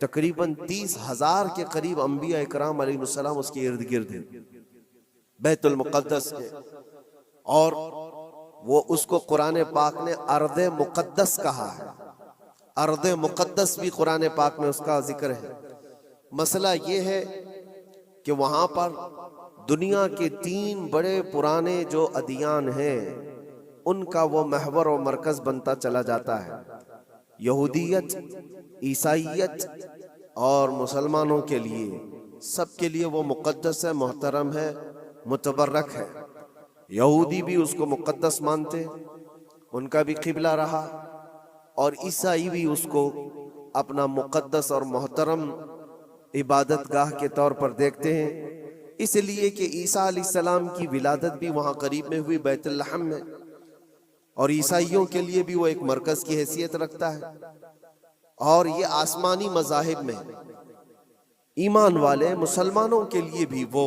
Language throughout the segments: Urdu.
تقریباً 30,000 کے قریب انبیاء اکرام علیہ السلام اس کے ارد گرد ہیں بیت المقدس کے، اور وہ اس کو قرآن پاک نے ارض مقدس کہا ہے۔ ارض مقدس بھی قرآن پاک میں اس کا ذکر ہے۔ مسئلہ یہ ہے کہ وہاں پر دنیا کے 3 بڑے پرانے جو ادیان ہیں ان کا وہ محور و مرکز بنتا چلا جاتا ہے، یہودیت، عیسائیت اور مسلمانوں کے لیے، سب کے لیے وہ مقدس ہے، محترم ہے، متبرک ہے۔ یہودی بھی اس کو مقدس مانتے، ان کا بھی قبلہ رہا، اور عیسائی بھی اس کو اپنا مقدس اور محترم عبادت گاہ کے طور پر دیکھتے ہیں، اس لیے کہ عیسیٰ علیہ السلام کی ولادت بھی وہاں قریب میں ہوئی بیت لحم میں، اور عیسائیوں کے لیے بھی وہ ایک مرکز کی حیثیت رکھتا ہے۔ اور یہ آسمانی مذاہب میں ایمان والے مسلمانوں کے لیے بھی وہ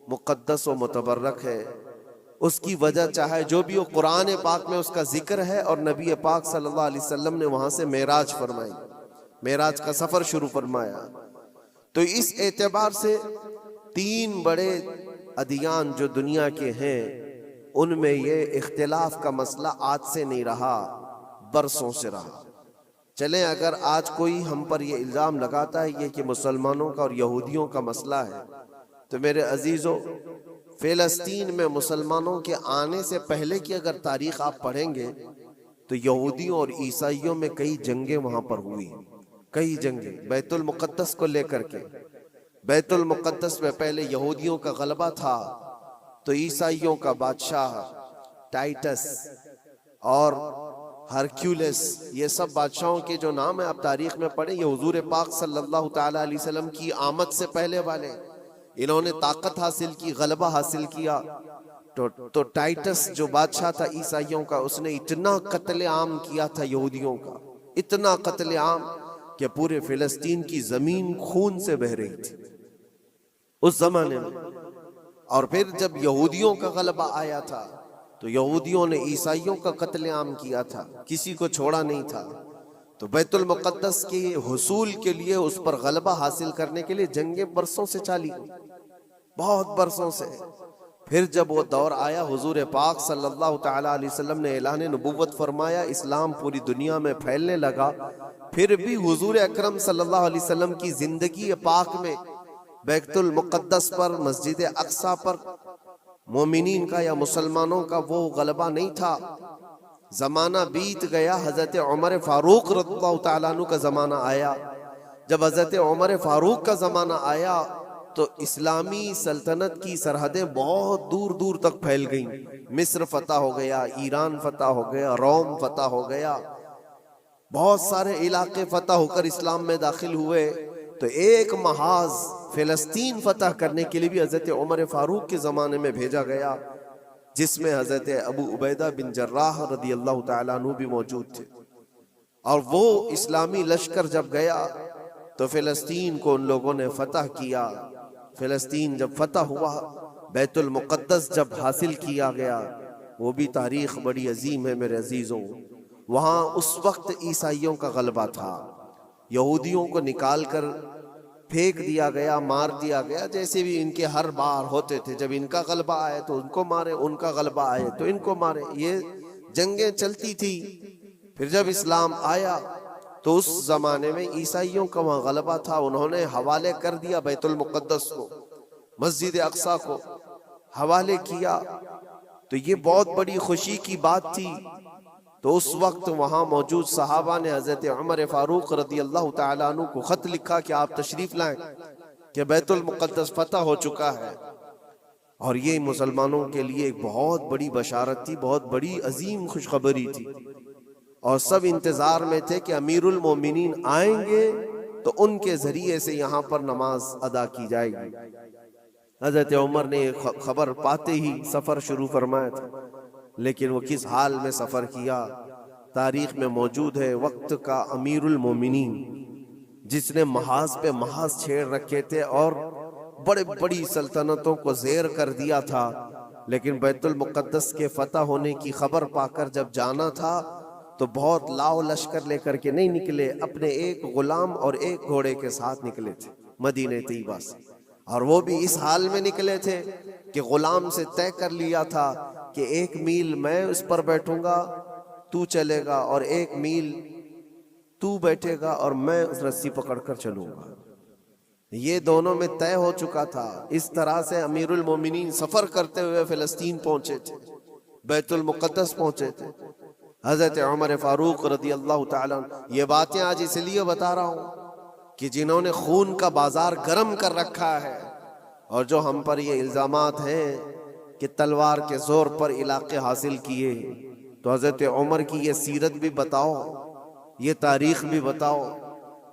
مقدس و متبرک ہے۔ اس کی وجہ چاہے جو بھی ہو، قرآن پاک میں اس کا ذکر ہے، اور نبی پاک صلی اللہ علیہ وسلم نے وہاں سے معراج فرمائی، معراج کا سفر شروع فرمایا۔ تو اس اعتبار سے 3 بڑے ادیان جو دنیا کے ہیں ان میں یہ اختلاف کا مسئلہ آج سے نہیں رہا، برسوں سے رہا۔ چلیں اگر آج کوئی ہم پر یہ الزام لگاتا ہے یہ کہ مسلمانوں کا اور یہودیوں کا مسئلہ ہے، تو میرے عزیزو، فلسطین میں مسلمانوں کے آنے سے پہلے کی اگر تاریخ آپ پڑھیں گے تو یہودیوں اور عیسائیوں میں کئی جنگیں وہاں پر ہوئی، کئی جنگیں بیت المقدس کو لے کر کے۔ بیت المقدس میں پہلے یہودیوں کا غلبہ تھا، تو عیسائیوں کا بادشاہ ٹائٹس اور ہرکیولس، یہ سب بادشاہوں کے جو نام ہیں آپ تاریخ میں پڑھیں، یہ حضور پاک صلی اللہ تعالیٰ علیہ وسلم کی آمد سے پہلے والے، انہوں نے طاقت حاصل کی، غلبہ حاصل کیا۔ تو ٹائٹس جو بادشاہ تھا عیسائیوں کا، اس نے اتنا قتل عام کیا تھا یہودیوں کا، اتنا قتل عام کہ پورے فلسطین کی زمین خون سے بہہ رہی تھی اس زمانے میں۔ اور پھر جب یہودیوں کا غلبہ آیا تھا تو یہودیوں نے عیسائیوں کا قتل عام کیا تھا، کسی کو چھوڑا نہیں تھا۔ تو بیت المقدس کے حصول کے لیے، اس پر غلبہ حاصل کرنے کے لیے جنگیں برسوں سے چلی، بہت برسوں سے۔ پھر جب وہ دور آیا، حضور پاک صلی اللہ تعالیٰ علیہ وسلم نے اعلان نبوت فرمایا، اسلام پوری دنیا میں پھیلنے لگا، پھر بھی حضور اکرم صلی اللہ علیہ وسلم کی زندگی پاک میں بیت المقدس پر، مسجد اقصیٰ پر مومنین کا یا مسلمانوں کا وہ غلبہ نہیں تھا۔ زمانہ بیت گیا، حضرت عمر فاروق رضی اللہ تعالیٰ عنہ کا زمانہ آیا۔ جب حضرت عمر فاروق کا زمانہ آیا تو اسلامی سلطنت کی سرحدیں بہت دور دور تک پھیل گئیں، مصر فتح ہو گیا، ایران فتح ہو گیا، روم فتح ہو گیا، بہت سارے علاقے فتح ہو کر اسلام میں داخل ہوئے۔ تو ایک محاذ فلسطین فتح کرنے کے لیے بھی حضرت عمر فاروق کے زمانے میں بھیجا گیا، جس میں حضرت ابو عبیدہ بن جراح رضی اللہ تعالیٰ عنہ بھی موجود تھے۔ اور وہ اسلامی لشکر جب گیا تو فلسطین کو ان لوگوں نے فتح کیا۔ فلسطین جب فتح ہوا، بیت المقدس جب حاصل کیا گیا، وہ بھی تاریخ بڑی عظیم ہے میرے عزیزوں۔ وہاں اس وقت عیسائیوں کا غلبہ تھا، یہودیوں کو نکال کر پھینک دیا گیا، مار دیا گیا، جیسے بھی ان کے ہر بار ہوتے تھے۔ جب ان کا غلبہ آئے تو ان کو مارے، ان کا غلبہ آئے تو ان کو مارے، یہ جنگیں چلتی تھی۔ پھر جب اسلام آیا تو اس زمانے میں عیسائیوں کا وہاں غلبہ تھا، انہوں نے حوالے کر دیا بیت المقدس کو، مسجد اقصیٰ کو حوالے کیا۔ تو یہ بہت بڑی خوشی کی بات تھی۔ تو اس وقت وہاں موجود صحابہ نے حضرت عمر فاروق رضی اللہ تعالیٰ عنہ کو خط لکھا کہ آپ تشریف لائیں کہ بیت المقدس فتح ہو چکا ہے۔ اور یہ مسلمانوں کے لیے ایک بہت بڑی بشارت تھی، بہت بڑی عظیم خوشخبری تھی، اور سب انتظار میں تھے کہ امیر المومنین آئیں گے تو ان کے ذریعے سے یہاں پر نماز ادا کی جائے گی۔ حضرت عمر نے خبر پاتے ہی سفر شروع فرمایا تھا، لیکن وہ کس حال میں سفر کیا تاریخ میں موجود ہے۔ وقت کا امیر المومنین جس نے محاذ پہ محاذ چھیڑ رکھے تھے اور بڑے بڑی سلطنتوں کو زیر کر دیا تھا، لیکن بیت المقدس کے فتح ہونے کی خبر پا کر جب جانا تھا تو بہت لاؤ لشکر لے کر کے نہیں نکلے، اپنے ایک غلام اور ایک گھوڑے کے ساتھ نکلے تھے مدینہ طیبہ سے، اور وہ بھی اس حال میں نکلے تھے کہ غلام سے طے کر لیا تھا کہ 1 میل میں اس پر بیٹھوں گا تو چلے گا، اور 1 میل تو بیٹھے گا اور میں اس رسی پکڑ کر چلوں گا۔ یہ دونوں میں طے ہو چکا تھا۔ اس طرح سے امیر المومنین سفر کرتے ہوئے فلسطین پہنچے تھے، بیت المقدس پہنچے تھے۔ حضرت عمر فاروق رضی اللہ تعالیٰ عنہ، یہ باتیں آج اس لیے بتا رہا ہوں کہ جنہوں نے خون کا بازار گرم کر رکھا ہے، اور جو ہم پر یہ الزامات ہیں کہ تلوار کے زور پر علاقے حاصل کیے، تو حضرت عمر کی یہ سیرت بھی بتاؤ، یہ تاریخ بھی بتاؤ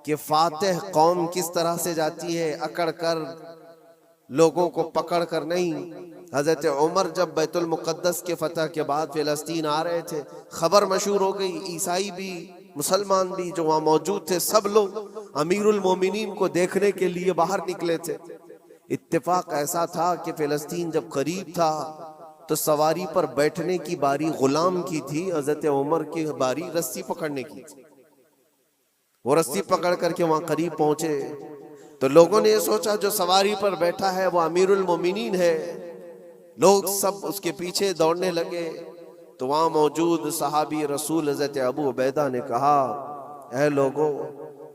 کہ فاتح قوم کس طرح سے جاتی ہے، اکڑ کر، لوگوں کو پکڑ کر نہیں۔ حضرت عمر جب بیت المقدس کے فتح کے بعد فلسطین آ رہے تھے، خبر مشہور ہو گئی، عیسائی بھی مسلمان بھی جو وہاں موجود تھے، سب لوگ امیر المومنین کو دیکھنے کے لیے باہر نکلے تھے۔ اتفاق ایسا تھا کہ فلسطین جب قریب تھا تو سواری پر بیٹھنے کی باری غلام کی تھی، حضرت عمر کی باری رسی پکڑنے کی تھی۔ وہ رسی پکڑ کر کے وہاں قریب پہنچے تو لوگوں نے یہ سوچا جو سواری پر بیٹھا ہے وہ امیر المومنین ہے، لوگ سب اس کے پیچھے دوڑنے لگے۔ تو وہاں موجود صحابی رسول حضرت ابو عبیدہ نے کہا، اے لوگو،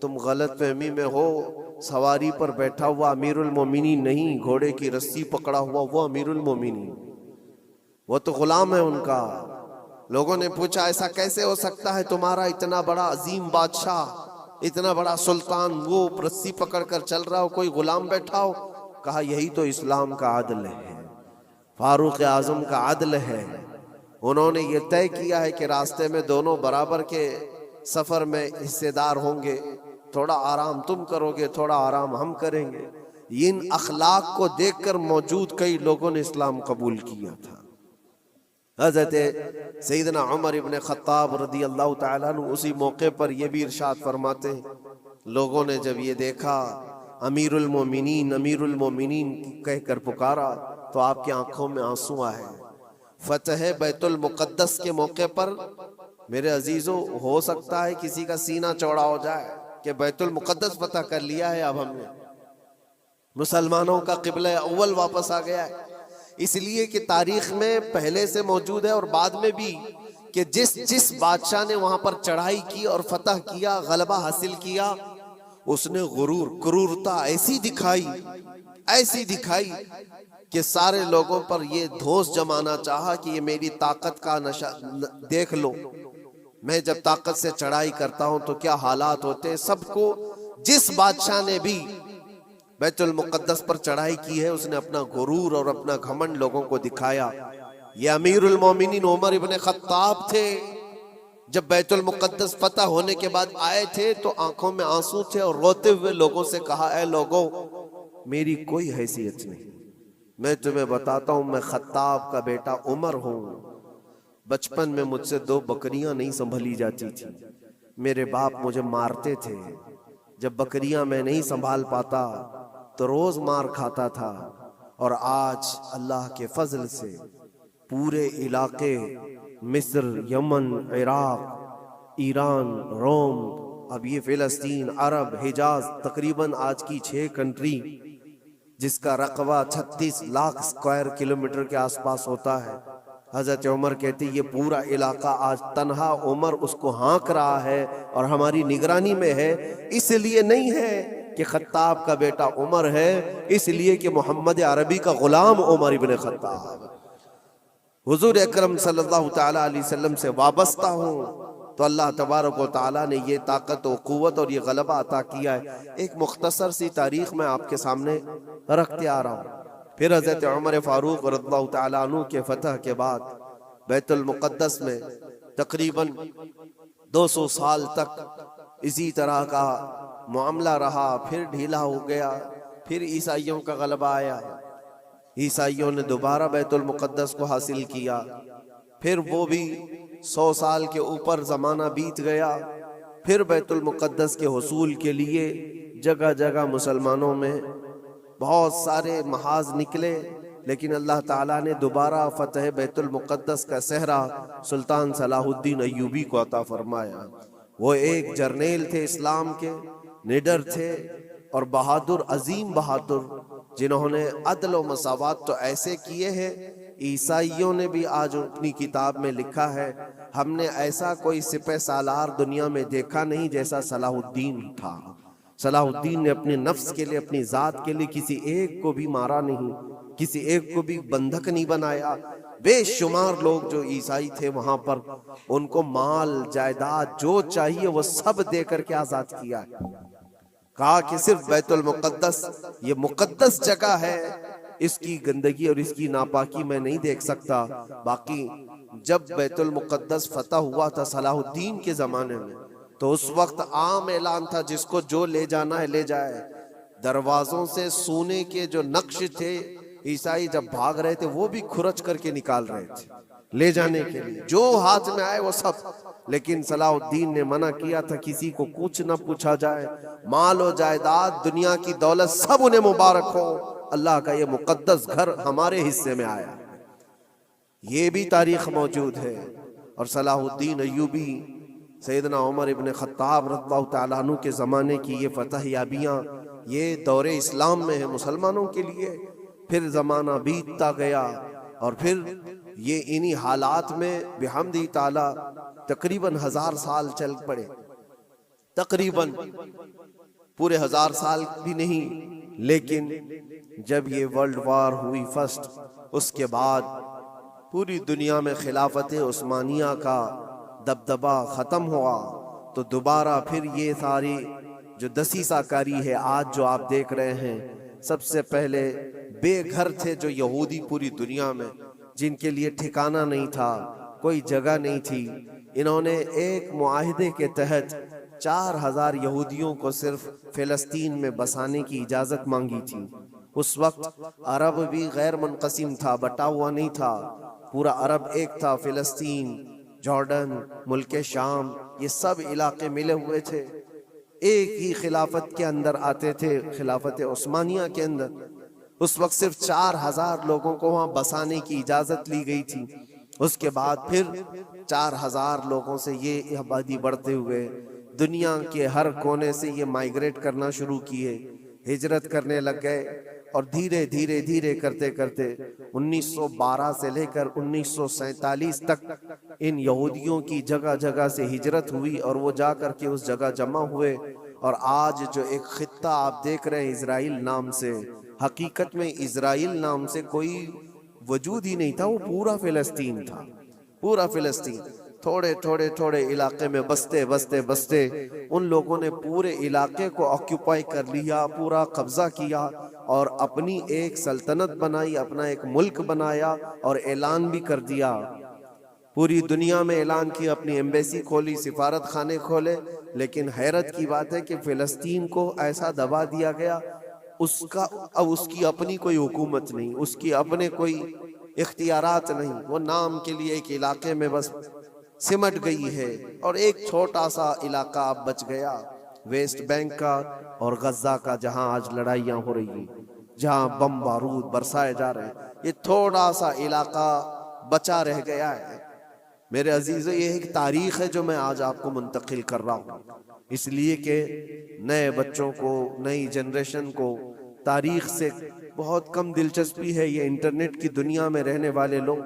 تم غلط فہمی میں ہو، سواری پر بیٹھا ہوا امیر المومنین نہیں، گھوڑے کی رسی پکڑا ہوا وہ امیر المومنین، وہ تو غلام ہے ان کا۔ لوگوں نے پوچھا ایسا کیسے ہو سکتا ہے، تمہارا اتنا بڑا عظیم بادشاہ، اتنا بڑا سلطان، وہ رسی پکڑ کر چل رہا ہو، کوئی غلام بیٹھا ہو؟ کہا یہی تو اسلام کا عدل ہے، فاروق اعظم کا عدل ہے۔ انہوں نے یہ طے کیا ہے کہ راستے میں دونوں برابر کے سفر میں حصے دار ہوں گے، تھوڑا آرام تم کرو گے، تھوڑا آرام ہم کریں گے۔ ان اخلاق کو دیکھ کر موجود کئی لوگوں نے اسلام قبول کیا تھا۔ حضرت سیدنا عمر ابن خطاب رضی اللہ تعالیٰ عنہ اسی موقع پر یہ بھی ارشاد فرماتے ہیں، لوگوں نے جب یہ دیکھا امیر المومنین امیر المومنین کہہ کر پکارا تو آپ کی آنکھوں میں آنسو آئے۔ فتح بیت المقدس کے موقع پر میرے عزیزوں، ہو سکتا ہے کسی کا سینہ چوڑا ہو جائے کہ بیت المقدس فتح کر لیا ہے، اب ہم نے مسلمانوں کا قبلہ اول واپس آ گیا ہے۔ اس لیے کہ تاریخ میں پہلے سے موجود ہے اور بعد میں بھی کہ جس بادشاہ نے وہاں پر چڑھائی کی اور فتح کیا، غلبہ حاصل کیا، اس نے غرور، کرورتا ایسی دکھائی کہ سارے لوگوں پر یہ دھوس جمانا چاہا کہ یہ میری طاقت کا دیکھ لو، میں جب طاقت سے چڑھائی کرتا ہوں تو کیا حالات ہوتے۔ سب کو، جس بادشاہ نے بھی بیت المقدس پر چڑھائی کی ہے، اس نے اپنا غرور اور اپنا گھمنڈ لوگوں کو دکھایا۔ یہ امیر المومنین عمر ابن خطاب تھے، جب بیت المقدس فتح ہونے کے بعد آئے تھے تو آنکھوں میں آنسو تھے اور روتے ہوئے لوگوں سے کہا، اے لوگوں، میری کوئی حیثیت نہیں، میں تمہیں بتاتا ہوں، میں خطاب کا بیٹا عمر ہوں۔ بچپن میں مجھ سے 2 بکریاں نہیں سنبھلی جاتی تھی، میرے باپ مجھے مارتے تھے، جب بکریاں میں نہیں سنبھال پاتا تو روز مار کھاتا تھا، اور آج اللہ کے فضل سے پورے علاقے مصر، یمن، عراق، ایران، روم، اب یہ فلسطین، عرب، حجاز، تقریباً آج کی 6 کنٹری جس کا رقبہ 36 لاکھ اسکوائر کلومیٹر کے آس پاس ہوتا ہے۔ حضرت عمر کہتے یہ پورا علاقہ آج تنہا عمر اس کو ہانک رہا ہے اور ہماری نگرانی میں ہے۔ اس لیے نہیں ہے کہ خطاب کا بیٹا عمر ہے، اس لیے کہ محمد عربی کا غلام عمر ابن خطاب، حضور اکرم صلی اللہ تعالیٰ علیہ وسلم سے وابستہ ہوں، تو اللہ تبارک و تعالیٰ نے یہ طاقت و قوت اور یہ غلبہ عطا کیا ہے۔ ایک مختصر سی تاریخ میں آپ کے سامنے رکھتے آ رہا ہوں۔ پھر حضرت عمر فاروق رضی اللہ تعالیٰ عنہ کے فتح کے بعد بیت المقدس میں تقریباً 200 سال تک اسی طرح کا معاملہ رہا، پھر ڈھیلا ہو گیا، پھر عیسائیوں کا غلبہ آیا، عیسائیوں نے دوبارہ بیت المقدس کو حاصل کیا، پھر وہ بھی 100 سال کے اوپر زمانہ بیت گیا، پھر بیت المقدس کے حصول کے لیے جگہ جگہ مسلمانوں میں بہت سارے محاذ نکلے، لیکن اللہ تعالیٰ نے دوبارہ فتح بیت المقدس کا صحرا سلطان صلاح الدین ایوبی کو عطا فرمایا۔ وہ ایک جرنیل تھے اسلام کے، نڈر تھے اور بہادر، عظیم بہادر، جنہوں نے عدل و مساوات تو ایسے کیے ہیں، عیسائیوں نے بھی آج اپنی کتاب میں لکھا ہے، ہم نے ایسا کوئی سپہ سالار دنیا میں دیکھا نہیں جیسا صلاح الدین تھا۔ صلاح الدین نے اپنے نفس کے لیے، اپنی ذات کے لیے کسی ایک کو بھی مارا نہیں، کسی ایک کو بھی بندھک نہیں بنایا۔ بے شمار لوگ جو عیسائی تھے وہاں پر، ان کو مال جائیداد جو چاہیے وہ سب دے کر کے آزاد کیا ہے۔ کہا کہ صرف بیت المقدس، یہ مقدس جگہ ہے، اس کی گندگی اور اس کی ناپاکی میں نہیں دیکھ سکتا۔ باقی جب بیت المقدس فتح ہوا تھا صلاح الدین کے زمانے میں، تو اس وقت عام اعلان تھا جس کو جو لے جانا ہے لے جائے۔ دروازوں سے سونے کے جو نقش تھے، عیسائی جب بھاگ رہے تھے وہ بھی کھرچ کر کے نکال رہے تھے لے جانے کے لیے، جو ہاتھ میں آئے وہ سب۔ لیکن صلاح الدین نے منع کیا تھا کسی کو کچھ نہ پوچھا جائے، مال و جائیداد، دنیا کی دولت سب انہیں مبارک ہو، اللہ کا یہ مقدس گھر ہمارے حصے میں آیا۔ یہ بھی تاریخ موجود ہے۔ اور صلاح الدین ایوبی، سیدنا عمر ابن خطاب رضی اللہ تعالیٰ عنہ کے زمانے کی یہ فتح یابیاں، یہ دور اسلام میں ہے مسلمانوں کے لیے۔ پھر زمانہ بیتتا گیا اور پھر یہ انہی حالات میں بحمد تعالیٰ تقریباً 1000 سال چل پڑے، تقریباً پورے 1000 سال بھی نہیں۔ لیکن جب یہ ورلڈ وار ہوئی فرسٹ، اس کے بعد پوری دنیا میں خلافت عثمانیہ کا دبدبہ ختم ہوا، تو دوبارہ پھر یہ ساری جو دسیسہ کاری ہے آج جو آپ دیکھ رہے ہیں۔ سب سے پہلے بے گھر تھے جو یہودی پوری دنیا میں، جن کے لیے ٹھکانہ نہیں تھا، کوئی جگہ نہیں تھی، انہوں نے ایک معاہدے کے تحت 4000 یہودیوں کو صرف فلسطین میں بسانے کی اجازت مانگی تھی۔ اس وقت عرب بھی غیر منقسم تھا، بٹا ہوا نہیں تھا، پورا عرب ایک تھا۔ فلسطین، جارڈن، ملک شام، یہ سب علاقے ملے ہوئے تھے، ایک ہی خلافت کے اندر آتے تھے، خلافت عثمانیہ کے اندر۔ اس وقت صرف 4000 لوگوں کو وہاں بسانے کی اجازت لی گئی تھی۔ اس کے بعد پھر 4000 لوگوں سے یہ آبادی بڑھتے ہوئے دنیا کے ہر کونے سے یہ مائیگریٹ کرنا شروع کیے، ہجرت کرنے لگ گئے، اور دھیرے دھیرے دھیرے کرتے کرتے 1912 سے لے کر 1947 تک ان یہودیوں کی جگہ جگہ سے ہجرت ہوئی، اور وہ جا کر کے اس جگہ جمع ہوئے۔ اور آج جو ایک خطہ آپ دیکھ رہے ہیں اسرائیل نام سے، حقیقت میں اسرائیل نام سے کوئی وجود ہی نہیں تھا، وہ پورا فلسطین تھا، پورا فلسطین۔ تھوڑے تھوڑے تھوڑے علاقے میں بستے بستے بستے ان لوگوں نے پورے علاقے کو آکیوپائی کر لیا، پورا قبضہ کیا، اور اپنی ایک سلطنت بنائی، اپنا ایک ملک بنایا، اور اعلان بھی کر دیا، پوری دنیا میں اعلان کیا، اپنی ایمبیسی کھولی، سفارت خانے کھولے۔ لیکن حیرت کی بات ہے کہ فلسطین کو ایسا دبا دیا گیا، اب اس کی اپنی کوئی حکومت نہیں، اس کی اپنے کوئی اختیارات نہیں، وہ نام کے لیے ایک علاقے میں بس سمٹ گئی ہے، اور ایک چھوٹا سا علاقہ اب بچ گیا ویسٹ بینک کا اور غزہ کا، جہاں آج لڑائیاں ہو رہی ہیں، جہاں بم بارود برسائے جا رہے ہیں، یہ تھوڑا سا علاقہ بچا رہ گیا ہے۔ میرے عزیزو، یہ ایک تاریخ ہے جو میں آج آپ کو منتقل کر رہا ہوں، اس لیے کہ نئے بچوں کو، نئی جنریشن کو تاریخ سے بہت کم دلچسپی ہے۔ یہ انٹرنیٹ کی دنیا میں رہنے والے لوگ،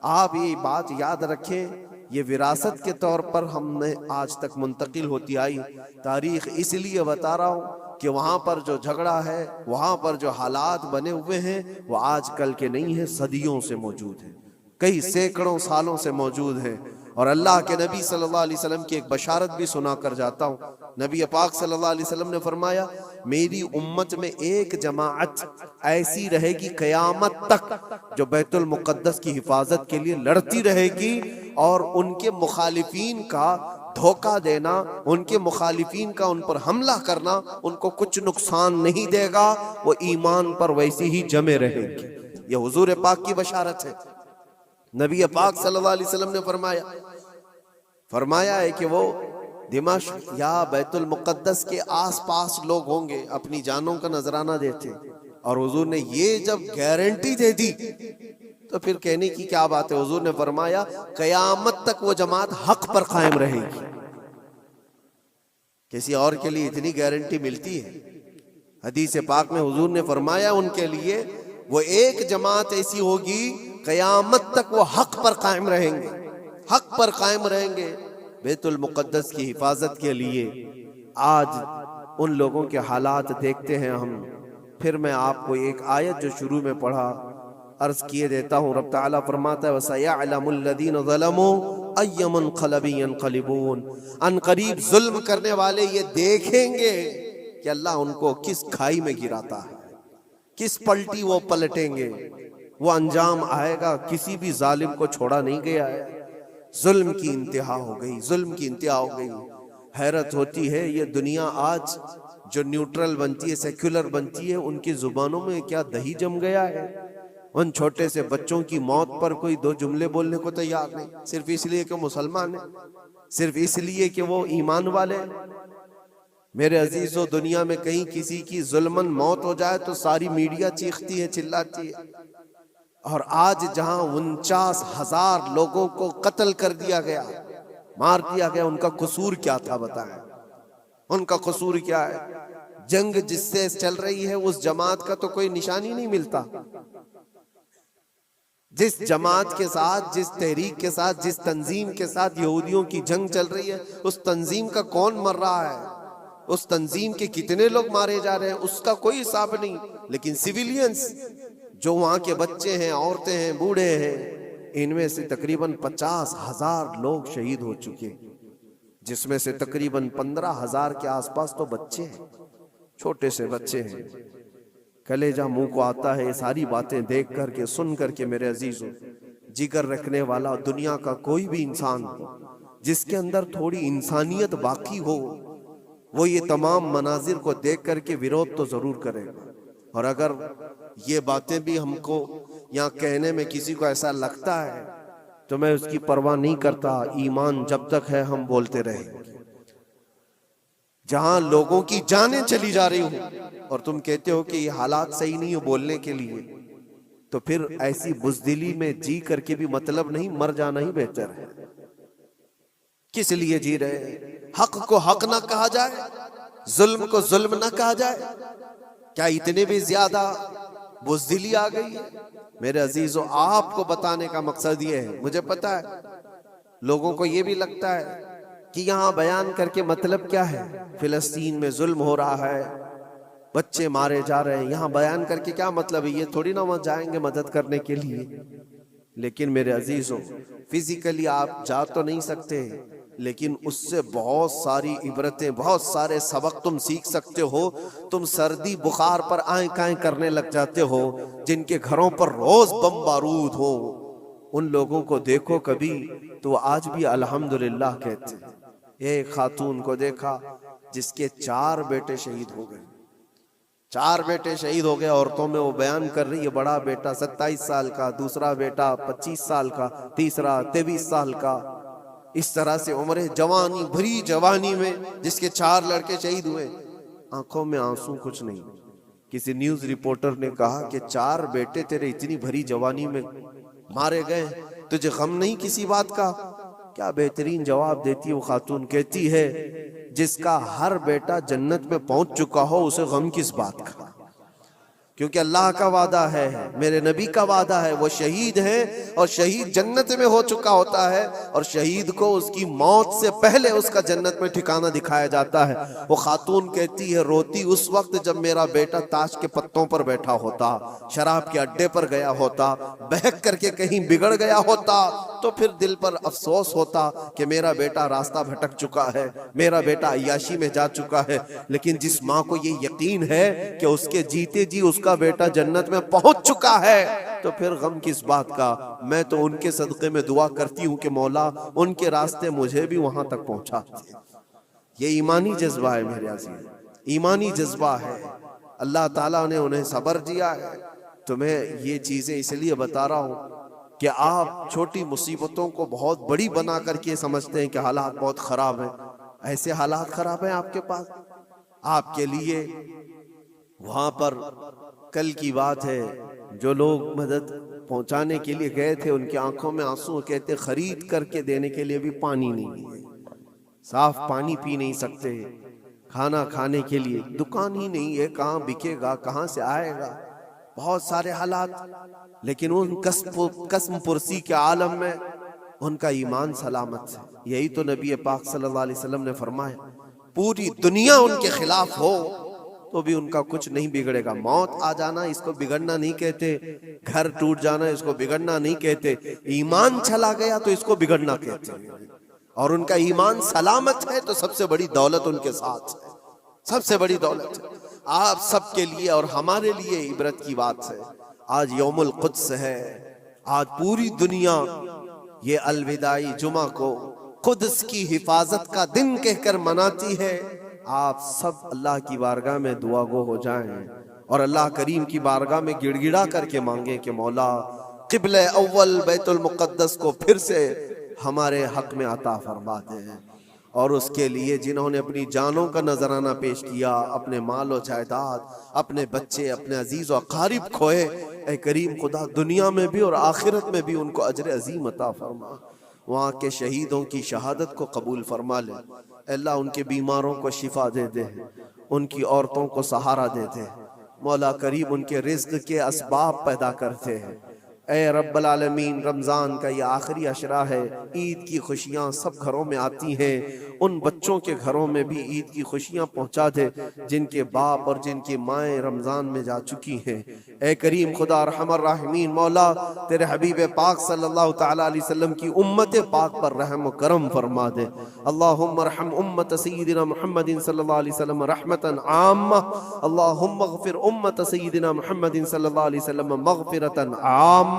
آپ یہ بات یاد رکھیں، یہ وراثت کے طور پر ہم نے آج تک منتقل ہوتی آئی۔ تاریخ اس لیے بتا رہا ہوں کہ وہاں پر جو جھگڑا ہے، وہاں پر جو حالات بنے ہوئے ہیں، وہ آج کل کے نہیں ہیں، صدیوں سے موجود ہیں، کئی سینکڑوں سالوں سے موجود ہیں۔ اور اللہ کے نبی صلی اللہ علیہ وسلم کی ایک بشارت بھی سنا کر جاتا ہوں۔ نبی پاک صلی اللہ علیہ وسلم نے فرمایا، میری امت میں ایک جماعت ایسی رہے گی قیامت تک جو بیت المقدس کی حفاظت کے لیے لڑتی رہے گی، اور ان کے مخالفین کا دھوکہ دینا، ان کے مخالفین کا ان پر حملہ کرنا ان کو کچھ نقصان نہیں دے گا، وہ ایمان پر ویسی ہی جمے رہیں گے۔ یہ حضور پاک کی بشارت ہے۔ نبی پاک صلی اللہ علیہ وسلم نے فرمایا ہے کہ وہ دمشق یا بیت المقدس کے آس پاس لوگ ہوں گے، اپنی جانوں کا نذرانہ دیتے، اور حضور نے یہ جب گارنٹی دے دی تو پھر کہنے کی کیا بات ہے. حضور نے فرمایا قیامت تک وہ جماعت حق پر قائم رہے گی. کسی اور کے لیے اتنی گارنٹی ملتی ہے؟ حدیث پاک میں حضور نے فرمایا ان کے لیے وہ ایک جماعت ایسی ہوگی قیامت تک وہ حق پر قائم رہیں گے، حق پر قائم رہیں گے بیت المقدس کی حفاظت کے لیے. آج ان لوگوں کے حالات دیکھتے ہیں ہم. پھر میں آپ کو ایک آیت جو شروع میں پڑھا عرض کیے دیتا ہوں. رب تعالیٰ فرماتا ہے وَسَيَعْلَمُ الَّذِينَ ظَلَمُوا أَيَّ مُنْقَلَبٍ يَنْقَلِبُونَ. ان قریب ظلم کرنے والے یہ دیکھیں گے کہ اللہ ان کو کس کھائی میں گراتا ہے، کس پلٹی وہ پلٹیں گے. وہ انجام آئے گا. کسی بھی ظالم کو چھوڑا نہیں گیا ہے. ظلم کی انتہا ہو گئی، ظلم کی انتہا ہو گئی. حیرت ہوتی ہے یہ دنیا آج جو نیوٹرل بنتی ہے، سیکولر بنتی ہے، ان کی زبانوں میں کیا دہی جم گیا ہے. ان چھوٹے سے بچوں کی موت پر کوئی دو جملے بولنے کو تیار نہیں، صرف اس لیے کہ مسلمان ہیں، صرف اس لیے کہ وہ ایمان والے ہیں. میرے عزیزو، دنیا میں کہیں کسی کی ظلمن موت ہو جائے تو ساری میڈیا چیختی ہے، چلاتی ہے. اور آج جہاں 49,000 لوگوں کو قتل کر دیا گیا، مار دیا گیا، ان کا قصور کیا تھا بتائیں؟ ان کا قصور کیا ہے؟ جنگ جس سے چل رہی ہے اس جماعت کا تو کوئی نشانی نہیں ملتا. جس جماعت کے ساتھ، جس تحریک کے ساتھ، جس تنظیم کے ساتھ یہودیوں کی جنگ چل رہی ہے، اس تنظیم کا کون مر رہا ہے، اس تنظیم کے کتنے لوگ مارے جا رہے ہیں، اس کا کوئی حساب نہیں. لیکن سیویلینز جو وہاں کے بچے ہیں، عورتیں ہیں، بوڑھے ہیں، ان میں سے تقریباً 50,000 لوگ شہید ہو چکے، جس میں سے تقریباً 15,000 کے آس پاس تو بچے ہیں، چھوٹے سے بچے ہیں. کلیجہ منہ کو آتا ہے یہ ساری باتیں دیکھ کر کے، سن کر کے. میرے عزیزو، جگر رکھنے والا دنیا کا کوئی بھی انسان جس کے اندر تھوڑی انسانیت باقی ہو، وہ یہ تمام مناظر کو دیکھ کر کے ویرودھ تو ضرور کرے گا. اور اگر یہ باتیں بھی ہم کو یہاں کہنے میں کسی کو ایسا لگتا ہے تو میں اس کی پرواہ نہیں کرتا. ایمان جب تک ہے ہم بولتے رہیں گے. جہاں لوگوں کی جانیں چلی جا رہی ہوں اور تم کہتے ہو کہ یہ حالات صحیح نہیں ہو بولنے کے لیے، تو پھر ایسی بزدلی میں جی کر کے بھی مطلب نہیں، مر جانا ہی بہتر ہے. کس لیے جی رہے ہیں؟ حق کو حق نہ کہا جائے، ظلم کو ظلم نہ کہا جائے. کیا اتنے بھی زیادہ بزدلی آ گئی ہے؟ میرے عزیزو، آپ کو بتانے کا مقصد یہ ہے. مجھے پتا ہے لوگوں کو یہ بھی لگتا ہے کہ یہاں بیان کر کے مطلب کیا ہے، فلسطین میں ظلم ہو رہا ہے، بچے مارے جا رہے ہیں، یہاں بیان کر کے کیا مطلب ہے؟ یہ تھوڑی نہ وہاں جائیں گے مدد کرنے کے لیے. لیکن میرے عزیزو، فزیکلی آپ جا تو نہیں سکتے، لیکن اس سے بہت ساری عبرتیں، بہت سارے سبق تم سیکھ سکتے ہو. تم سردی بخار پر آئیں کائیں کرنے لگ جاتے ہو، جن کے گھروں پر روز بم بارود ہو، ان لوگوں کو دیکھو کبھی تو وہ آج بھی الحمدللہ کہتے ہیں. ایک خاتون کو دیکھا جس کے 4 بیٹے شہید ہو گئے، 4 بیٹے شہید ہو گئے. عورتوں میں وہ بیان کر رہی ہے، بڑا بیٹا 27 سال کا، دوسرا بیٹا 25 سال کا، تیسرا 23 سال کا. اس طرح سے عمر جوانی، بھری جوانی میں جس کے 4 لڑکے شہید ہوئے. آنکھوں میں آنسو کچھ نہیں. کسی نیوز رپورٹر نے کہا کہ 4 بیٹے تیرے اتنی بھری جوانی میں مارے گئے، تجھے غم نہیں کسی بات کا؟ کیا بہترین جواب دیتی وہ خاتون، کہتی ہے جس کا ہر بیٹا جنت میں پہنچ چکا ہو اسے غم کس بات کا؟ کیونکہ اللہ کا وعدہ ہے، میرے نبی کا وعدہ ہے، وہ شہید ہیں اور شہید جنت میں ہو چکا ہوتا ہے، اور شہید کو اس کی موت سے پہلے اس کا جنت میں ٹھکانہ دکھایا جاتا ہے. وہ خاتون کہتی ہے روتی اس وقت جب میرا بیٹا تاش کے پتوں پر بیٹھا ہوتا، شراب کے اڈے پر گیا ہوتا، بہک کر کے کہیں بگڑ گیا ہوتا، تو پھر دل پر افسوس ہوتا کہ میرا بیٹا راستہ بھٹک چکا ہے، میرا بیٹا عیاشی میں جا چکا ہے. لیکن جس ماں کو یہ یقین ہے کہ اس کے جیتے جی اس کا بیٹا جنت میں پہنچ چکا ہے، تو پھر غم کس بات کا؟ میں تو ان کے صدقے میں دعا کرتی ہوں کہ مولا ان کے راستے مجھے بھی وہاں تک پہنچا. یہ ایمانی جذبہ ہے میرے عزیز، ایمانی جذبہ ہے. اللہ تعالیٰ نے انہیں صبر دیا ہے. تو میں یہ چیزیں اس لیے بتا رہا ہوں کہ آپ چھوٹی مصیبتوں کو بہت بڑی بنا کر کے سمجھتے ہیں کہ حالات بہت خراب ہیں. ایسے حالات خراب ہیں آپ کے پاس؟ آپ کے لیے وہاں پر کل کی بات ہے، جو لوگ مدد پہنچانے کے لیے گئے تھے ان کی آنکھوں میں آنسو، کہتے خرید کر کے دینے کے لیے بھی پانی نہیں ہے، صاف پانی پی نہیں سکتے، کھانا کھانے کے لیے دکان ہی نہیں ہے، کہاں بکے گا، کہاں سے آئے گا، بہت سارے حالات۔ لیکن ان قسم پرسی کے عالم میں ان کا ایمان سلامت ہے۔ یہی تو نبی پاک صلی اللہ علیہ وسلم نے فرمایا، پوری دنیا ان کے خلاف ہو تو بھی ان کا کچھ نہیں بگڑے گا۔ موت آ جانا اس کو بگڑنا نہیں کہتے، گھر ٹوٹ جانا اس کو بگڑنا نہیں کہتے، ایمان چلا گیا تو اس کو بگڑنا کہتے ہیں۔ اور ان کا ایمان سلامت ہے تو سب سے بڑی دولت ان کے ساتھ ہے، سب سے بڑی دولت ہے۔ آپ سب کے لیے اور ہمارے لیے عبرت کی بات ہے، آج یوم القدس ہے، آج پوری دنیا یہ الوداعی جمعہ کو قدس کی حفاظت کا دن کہہ کر مناتی ہے۔ آپ سب اللہ کی بارگاہ میں دعا گو ہو جائیں اور اللہ کریم کی بارگاہ میں گڑ گڑا کر کے مانگیں کہ مولا قبلہ اول بیت المقدس کو پھر سے ہمارے حق میں عطا فرما دیں۔ اور اس کے لیے جنہوں نے اپنی جانوں کا نذرانہ پیش کیا، اپنے مال و جائیداد، اپنے بچے، اپنے عزیز و اقارب کھوئے، اے کریم خدا دنیا میں بھی اور آخرت میں بھی ان کو اجر عظیم عطا فرما۔ وہاں کے شہیدوں کی شہادت کو قبول فرما لے۔ اے اللہ ان کے بیماروں کو شفا دے دے، ان کی عورتوں کو سہارا دے دے۔ مولا کریم ان کے رزق کے اسباب پیدا کرتے ہیں۔ اے رب العالمین، رمضان کا یہ آخری عشرہ ہے، عید کی خوشیاں سب گھروں میں آتی ہیں، ان بچوں کے گھروں میں بھی عید کی خوشیاں پہنچا دے جن کے باپ اور جن کی مائیں رمضان میں جا چکی ہیں۔ اے کریم خدا ارحم الراحمین، مولا تیرے حبیب پاک صلی اللہ تعالیٰ علیہ وسلم کی امت پاک پر رحم و کرم فرما دے۔ اللہم ارحم امت سیدنا محمد صلی اللہ علیہ وسلم رحمتا عامہ، اللہم اغفر امت سیدنا محمد صلی اللہ علیہ وسلم مغفرتا عامہ،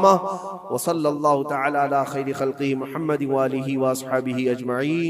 وصلی اللہ تعالی علی خیر خلقہ محمد وآلہ واصحابہ اجمعین۔